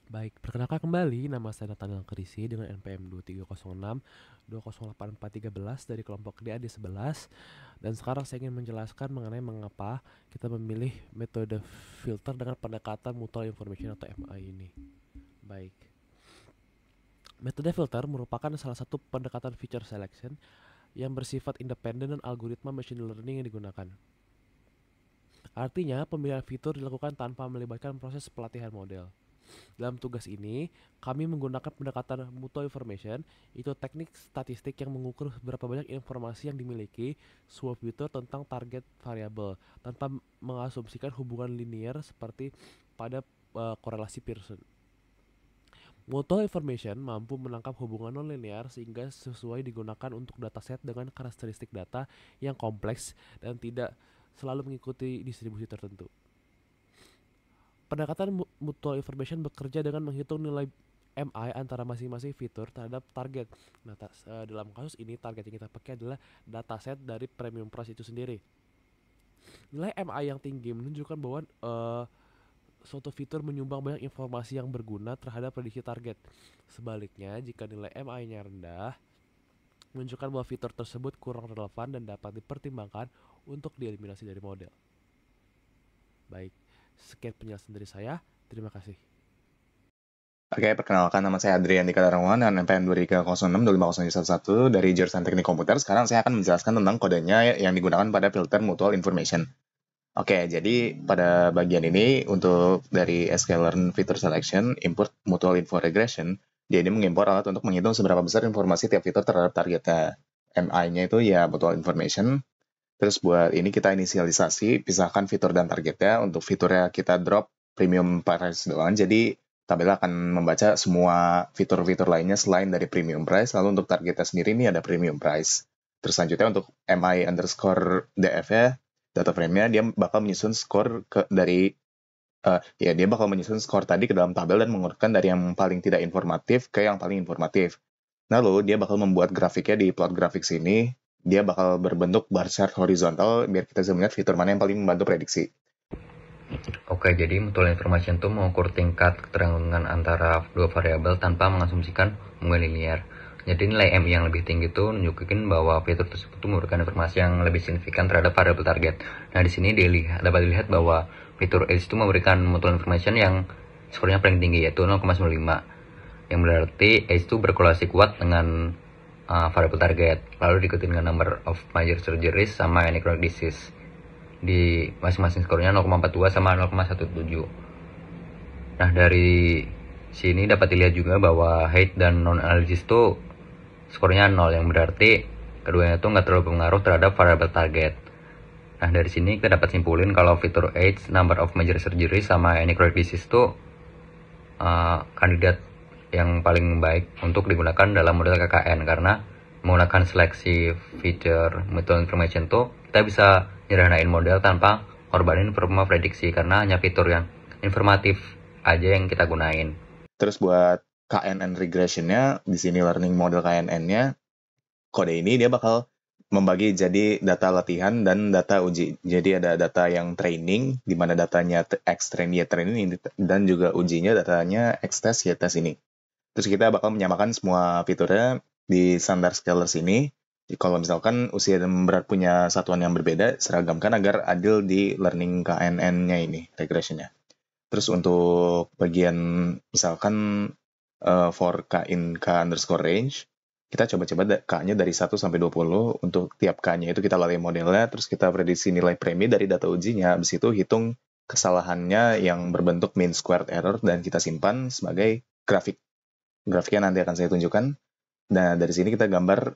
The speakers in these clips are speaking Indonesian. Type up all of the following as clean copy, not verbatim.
Baik, perkenalkan kembali, nama saya Nathaniel Krisi dengan NPM 2306 208413 dari kelompok DAD11. Dan sekarang saya ingin menjelaskan mengenai mengapa kita memilih metode filter dengan pendekatan Mutual Information atau MI ini. Baik, metode filter merupakan salah satu pendekatan feature selection yang bersifat independen dan algoritma machine learning yang digunakan. Artinya, pemilihan fitur dilakukan tanpa melibatkan proses pelatihan model. Dalam tugas ini, kami menggunakan pendekatan mutual information, itu teknik statistik yang mengukur berapa banyak informasi yang dimiliki sebuah fitur tentang target variabel tanpa mengasumsikan hubungan linear seperti pada korelasi Pearson. Mutual information mampu menangkap hubungan nonlinear sehingga sesuai digunakan untuk dataset dengan karakteristik data yang kompleks dan tidak selalu mengikuti distribusi tertentu. Pendekatan mutual information bekerja dengan menghitung nilai MI antara masing-masing fitur terhadap target. Nah, dalam kasus ini target yang kita pakai adalah dataset dari premium price itu sendiri. Nilai MI yang tinggi menunjukkan bahwa suatu fitur menyumbang banyak informasi yang berguna terhadap prediksi target. Sebaliknya, jika nilai MI-nya rendah, menunjukkan bahwa fitur tersebut kurang relevan dan dapat dipertimbangkan untuk dieliminasi dari model. Baik, sekian penjelasan dari saya. Terima kasih. Oke, perkenalkan nama saya Adrian Dika Darmawan dan NPM 2306250111 dari jurusan Teknik Komputer. Sekarang saya akan menjelaskan tentang kodenya yang digunakan pada filter Mutual Information. Oke, jadi pada bagian ini untuk dari sklearn Feature Selection, import Mutual Info Regression, dia ini mengimpor alat untuk menghitung seberapa besar informasi tiap fitur terhadap targetnya. MI-nya itu ya Mutual Information. Terus buat ini kita inisialisasi, pisahkan fitur dan targetnya. Untuk fiturnya kita drop premium price doang. Jadi tabel akan membaca semua fitur-fitur lainnya selain dari premium price. Lalu untuk targetnya sendiri ini ada premium price. Terus selanjutnya untuk MI underscore DF-nya, data frame-nya, dia bakal menyusun skor dari ya dia bakal menyusun skor tadi ke dalam tabel dan mengurutkan dari yang paling tidak informatif ke yang paling informatif. Lalu dia bakal membuat grafiknya di plot grafik sini. Dia bakal berbentuk bar chart horizontal biar kita bisa melihat fitur mana yang paling membantu prediksi. Oke, jadi mutual information itu mengukur tingkat keterangan antara dua variabel tanpa mengasumsikan hubungan linear. Jadi nilai MI yang lebih tinggi itu menunjukkan bahwa fitur tersebut memberikan informasi yang lebih signifikan terhadap variabel target. Nah, di sini dapat dilihat bahwa fitur H itu memberikan mutual information yang skornya paling tinggi, yaitu 0,95, yang berarti H itu berkorelasi kuat dengan variabel target, lalu diikuti dengan number of major surgeries sama anecdotal disease. Di masing-masing skornya 0,42 sama 0,17. Nah, dari sini dapat dilihat juga bahwa height dan non-analysis itu skornya 0, yang berarti keduanya itu nggak terlalu berpengaruh terhadap variabel target. Nah, dari sini kita dapat simpulin kalau fitur age, number of major surgery, sama any chronic disease itu kandidat yang paling baik untuk digunakan dalam model KKN, karena menggunakan seleksi feature mutual information tuh kita bisa nyederhanain model tanpa korbanin performa prediksi, karena hanya fitur yang informatif aja yang kita gunain. Terus buat KNN regression-nya, di sini learning model KNN-nya, kode ini dia bakal membagi jadi data latihan dan data uji. Jadi ada data yang training, di mana datanya X train, Y train ini, dan juga ujinya datanya X test, Y test ini. Terus kita bakal menyamakan semua fiturnya di standar scalar sini. Kalau misalkan usia dan berat punya satuan yang berbeda, seragamkan agar adil di learning KNN-nya ini, regression-nya. Terus untuk bagian misalkan for K in K underscore range, kita coba-coba K-nya dari 1 sampai 20. Untuk tiap K-nya itu kita latih modelnya, terus kita prediksi nilai premi dari data ujinya. Habis itu hitung kesalahannya yang berbentuk mean squared error dan kita simpan sebagai grafik. Grafiknya nanti akan saya tunjukkan. Nah, dari sini kita gambar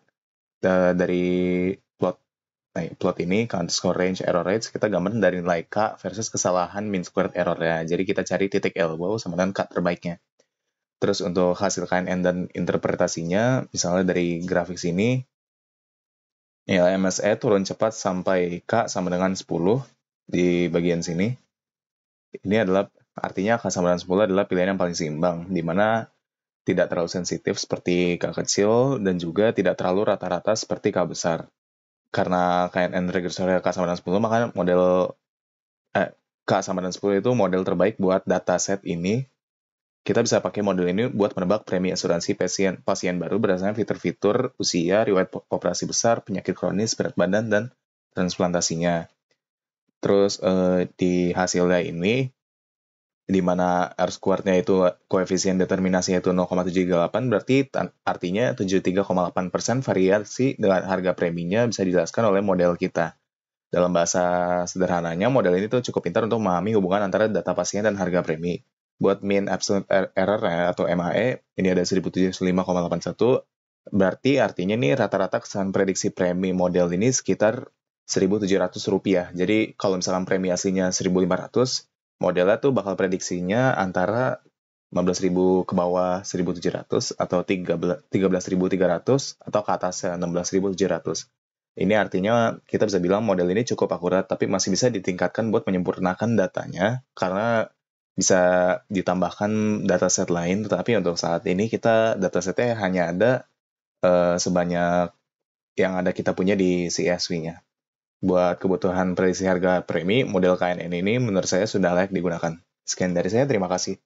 dari plot. Nah, plot ini, underscore range error rates, kita gambar dari nilai K versus kesalahan mean squared error-nya. Jadi kita cari titik elbow sama dengan K terbaiknya. Terus untuk hasil KNN dan interpretasinya, misalnya dari grafik sini, ya MSE turun cepat sampai K sama dengan 10 di bagian sini. Ini adalah, artinya K sama dengan 10 adalah pilihan yang paling seimbang, di mana tidak terlalu sensitif seperti K kecil dan juga tidak terlalu rata-rata seperti K besar. Karena KNN regresornya K sama dengan 10, maka model K sama dengan 10 itu model terbaik buat dataset ini. kita bisa pakai model ini buat menebak premi asuransi pasien baru berdasarkan fitur-fitur usia, riwayat operasi besar, penyakit kronis, berat badan, dan transplantasinya. Terus di hasilnya ini, di mana R-squared-nya itu koefisien determinasinya itu 0,78, berarti artinya 73,8% variasi dengan harga preminya bisa dijelaskan oleh model kita. Dalam bahasa sederhananya, model ini tuh cukup pintar untuk memahami hubungan antara data pasien dan harga premi. Buat mean absolute error atau MAE, ini ada 1075,81, berarti artinya nih rata-rata kesalahan prediksi premi model ini sekitar Rp1.700. Jadi kalau misalkan premi aslinya 1.500, modelnya tuh bakal prediksinya antara 15.000 ke bawah 1.700 atau 13.300 atau ke atasnya 16.700. Ini artinya kita bisa bilang model ini cukup akurat, tapi masih bisa ditingkatkan buat menyempurnakan datanya karena bisa ditambahkan dataset lain. Tetapi untuk saat ini kita datasetnya hanya ada sebanyak yang ada kita punya di CSV-nya. Buat kebutuhan prediksi harga premi, model KNN ini menurut saya sudah layak digunakan. Sekian dari saya, terima kasih.